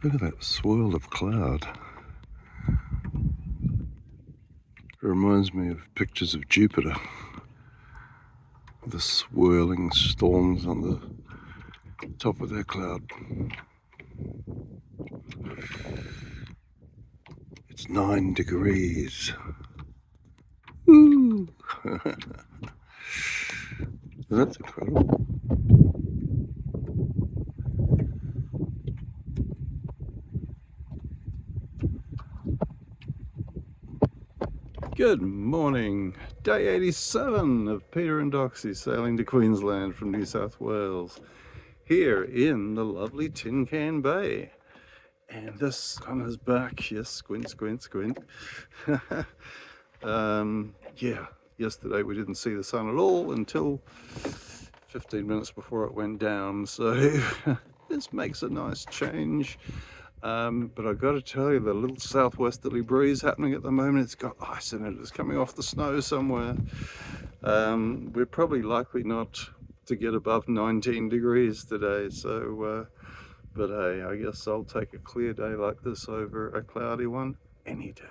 Look at that swirl of cloud. It reminds me of pictures of Jupiter. The swirling storms on the top of that cloud. It's 9 degrees. Woo! That's incredible. Good morning, day 87 of Peter and Doxie sailing to Queensland from New South Wales, here in the lovely Tin Can Bay. And the sun is back. Yes, squint, squint, squint. Yeah, yesterday we didn't see the sun at all until 15 minutes before it went down, so this makes a nice change. But I've got to tell you, the little southwesterly breeze happening at the moment, it's got ice in it. It's coming off the snow somewhere. We're probably likely not to get above 19 degrees today, so but hey, I guess I'll take a clear day like this over a cloudy one any day.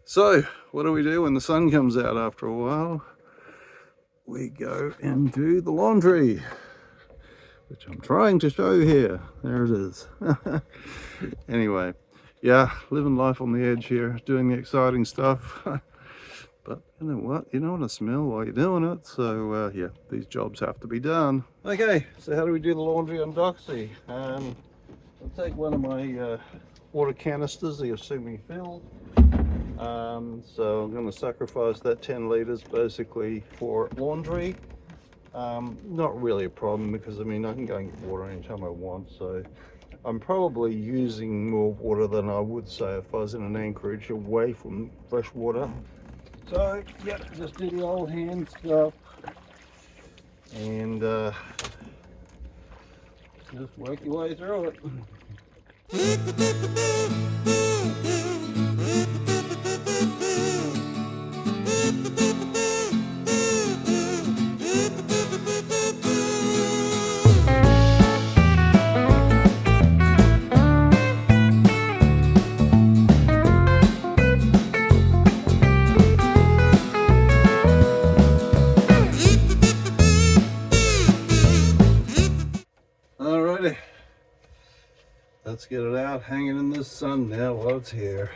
So what do we do when the sun comes out after a while? We go and do the laundry, which I'm trying to show here. There it is. Anyway, yeah, living life on the edge here, doing the exciting stuff. But you know what? You don't want to smell while you're doing it. So yeah, these jobs have to be done. Okay, so how do we do the laundry on Doxie? I'll take one of my water canisters that you'll see me fill. So I'm going to sacrifice that 10 litres basically for laundry. Not really a problem because I mean I can go and get water anytime I want, so I'm probably using more water than I would say if I was in an anchorage away from fresh water. So yeah, just do the old hand stuff and just work your way through it. Let's get it out, hanging in the sun now while it's here.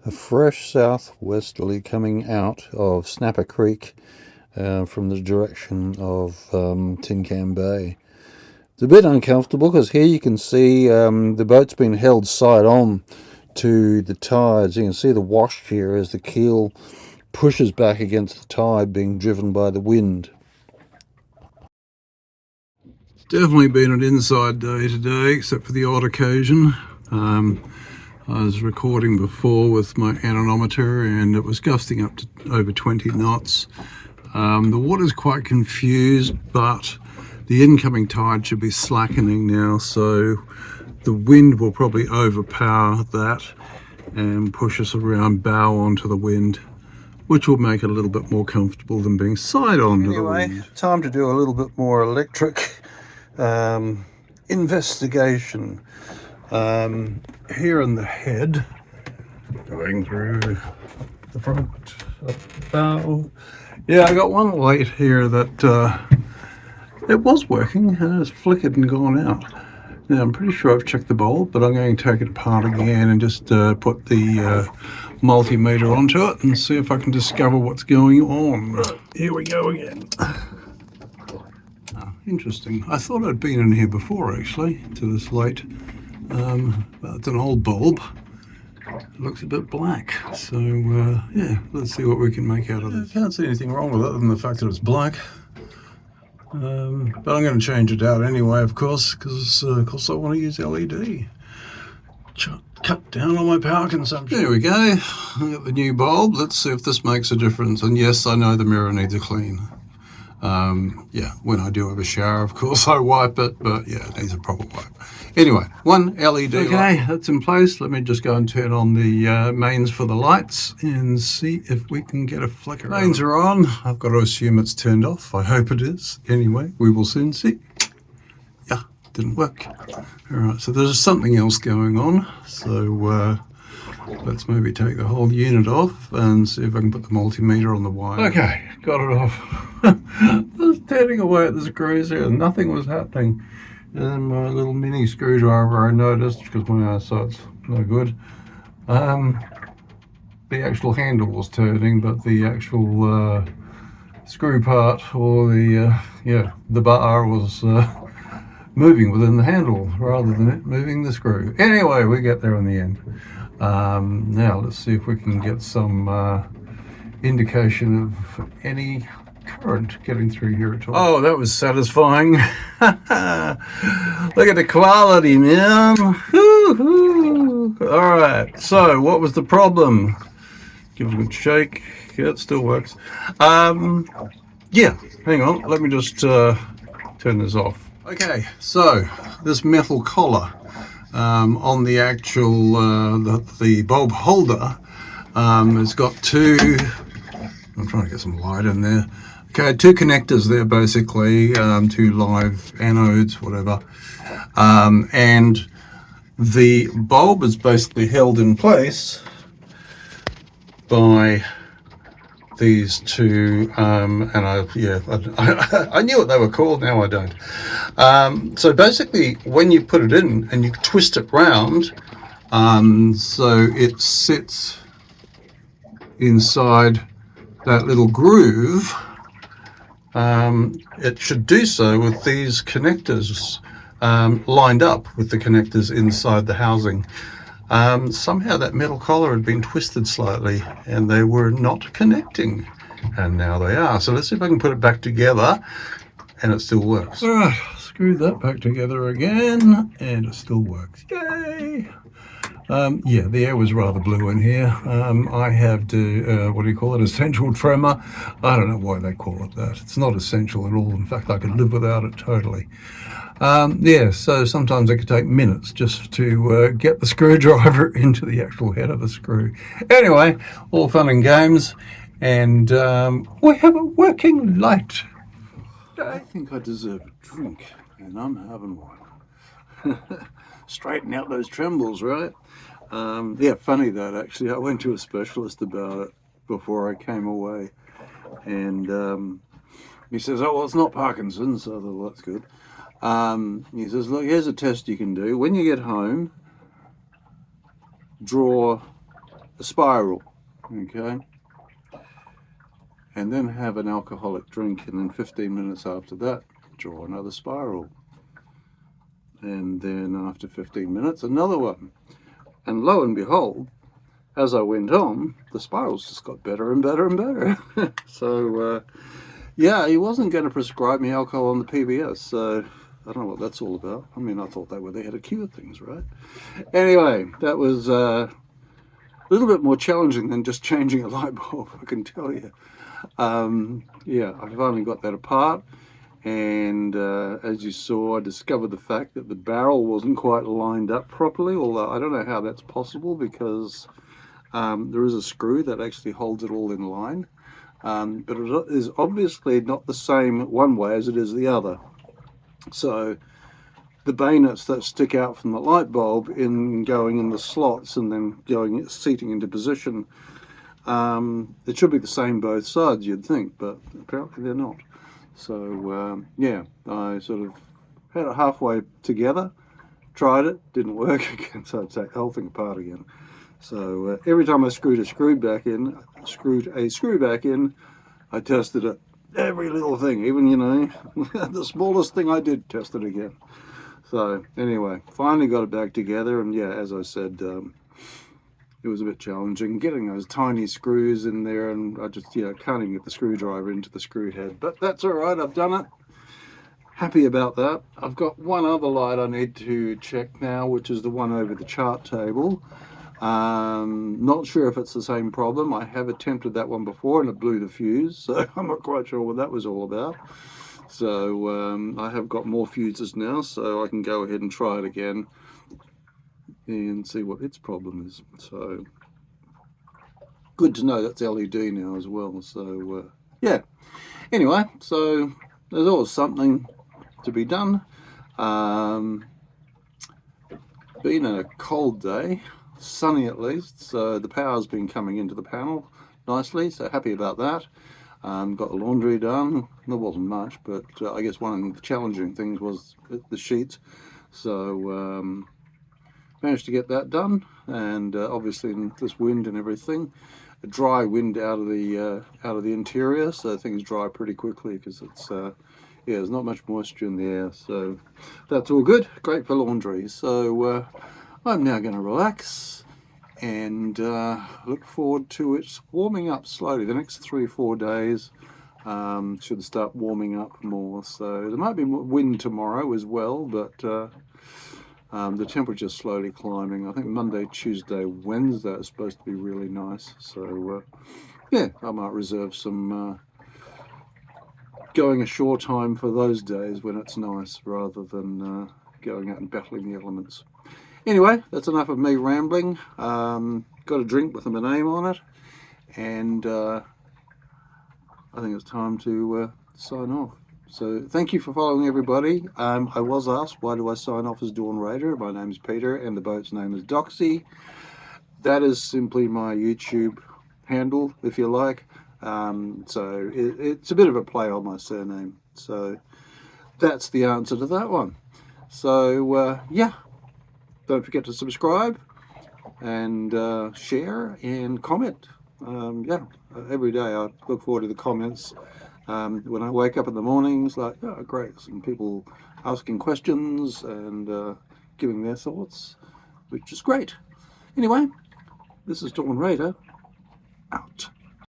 A fresh southwesterly coming out of Snapper Creek from the direction of Tin Can Bay. It's a bit uncomfortable because here you can see the boat's been held side on to the tides. You can see the wash here as the keel pushes back against the tide, being driven by the wind. It's definitely been an inside day today, except for the odd occasion. I was recording before with my anemometer and it was gusting up to over 20 knots. The water's quite confused, but the incoming tide should be slackening now, so the wind will probably overpower that and push us around bow onto the wind, which will make it a little bit more comfortable than being side on to the wind. Anyway, time to do a little bit more electric investigation. Here in the head, going through the front of the bow. Yeah, I got one light here that it was working and it's flickered and gone out. Now, I'm pretty sure I've checked the bulb, but I'm going to take it apart again and just put the multimeter onto it and see if I can discover what's going on. Here we go again. Oh, interesting. I thought I'd been in here before, actually, to this light. But it's an old bulb. It looks a bit black. So, yeah, let's see what we can make out of this. I can't see anything wrong with it other than the fact that it's black. But I'm going to change it out anyway, of course, because I want to use LED. Cut down on my power consumption. There we go. I got the new bulb. Let's see if this makes a difference. And yes, I know the mirror needs a clean. Yeah, when I do have a shower, of course, I wipe it, but yeah, it needs a proper wipe. Anyway, one LED light. Okay, that's in place. Let me just go and turn on the mains for the lights and see if we can get a flicker. Mains are on. I've got to assume it's turned off. I hope it is. Anyway, we will soon see. Yeah, didn't work. All right, so there's something else going on. So let's maybe take the whole unit off and see if I can put the multimeter on the wire. Okay, got it off. I was turning away at the screws here and nothing was happening. And my little mini screwdriver, I noticed, because my eyesight's no good, the actual handle was turning, but the actual screw part, or the bar was moving within the handle rather than it moving the screw. Anyway, we get there in the end. Now let's see if we can get some indication of any current getting through here at all. Oh, that was satisfying. Look at the quality, man. All right, so what was the problem? Give it a good shake. Yeah, it still works. Yeah, hang on, let me just turn this off. Okay, so this metal collar on the actual the bulb holder, it's got two, I'm trying to get some light in there. Okay, two connectors there basically, two live anodes, whatever, and the bulb is basically held in place by these two, and I knew what they were called, now I don't. So basically when you put it in and you twist it round, so it sits inside that little groove, it should do so with these connectors lined up with the connectors inside the housing. Somehow that metal collar had been twisted slightly and they were not connecting, and now they are. So let's see if I can put it back together and it still works. All right, screw that back together again and it still works. Yay! Yeah, the air was rather blue in here. I have to, what do you call it, essential tremor. I don't know why they call it that. It's not essential at all. In fact, I could live without it totally. Yeah, so sometimes it could take minutes just to get the screwdriver into the actual head of the screw. Anyway, all fun and games, and we have a working light. I think I deserve a drink, and I'm having one. Straighten out those trembles, right? Yeah, funny that actually. I went to a specialist about it before I came away, and he says, oh, well, it's not Parkinson's, so I thought, well, that's good. He says, look, here's a test you can do. When you get home, draw a spiral, okay? And then have an alcoholic drink, and then 15 minutes after that, draw another spiral. And then after 15 minutes, another one. And lo and behold, as I went on, the spirals just got better and better and better. So, yeah, he wasn't going to prescribe me alcohol on the PBS, so I don't know what that's all about. I mean, I thought they were there to cure things, right? Anyway, that was a little bit more challenging than just changing a light bulb, I can tell you. Yeah, I finally got that apart. And as you saw, I discovered the fact that the barrel wasn't quite lined up properly, although I don't know how that's possible, because there is a screw that actually holds it all in line, but it is obviously not the same one way as it is the other. So the bayonets that stick out from the light bulb in going in the slots and then seating into position, it should be the same both sides, you'd think, but apparently they're not. So yeah, I sort of had it halfway together, tried it, didn't work again, so I'd take the whole thing apart again. So every time I screwed a screw back in, I tested it. Every little thing, even, you know, the smallest thing I did, test it again. So anyway, finally got it back together, and yeah, as I said, it was a bit challenging getting those tiny screws in there, and I just, can't even get the screwdriver into the screw head. But that's all right, I've done it. Happy about that. I've got one other light I need to check now, which is the one over the chart table. Not sure if it's the same problem. I have attempted that one before and it blew the fuse, so I'm not quite sure what that was all about. So I have got more fuses now, so I can go ahead and try it again and see what its problem is. So good to know that's LED now as well. So yeah, anyway, so there's always something to be done. Been a cold day, sunny at least, so the power's been coming into the panel nicely, so happy about that. Got the laundry done. There wasn't much, but I guess one of the challenging things was the sheets, so managed to get that done. And obviously in this wind and everything, a dry wind out of the interior, so things dry pretty quickly because it's yeah, there's not much moisture in the air, so that's all good. Great for laundry. So I'm now going to relax and look forward to it warming up slowly. The next 3 or 4 days should start warming up more. So there might be more wind tomorrow as well, but the temperature's slowly climbing. I think Monday, Tuesday, Wednesday is supposed to be really nice. So yeah, I might reserve some going ashore time for those days when it's nice, rather than going out and battling the elements. Anyway, that's enough of me rambling. Got a drink with my name on it, and I think it's time to sign off. So thank you for following, everybody. I was asked, why do I sign off as Dawn Raider? My name is Peter and the boat's name is Doxie. That is simply my YouTube handle, if you like. So it's a bit of a play on my surname. So that's the answer to that one. So yeah, don't forget to subscribe and share and comment. Yeah, every day I look forward to the comments. When I wake up in the mornings, like, oh great, some people asking questions and giving their thoughts, which is great. Anyway, this is Dawn Raider, out.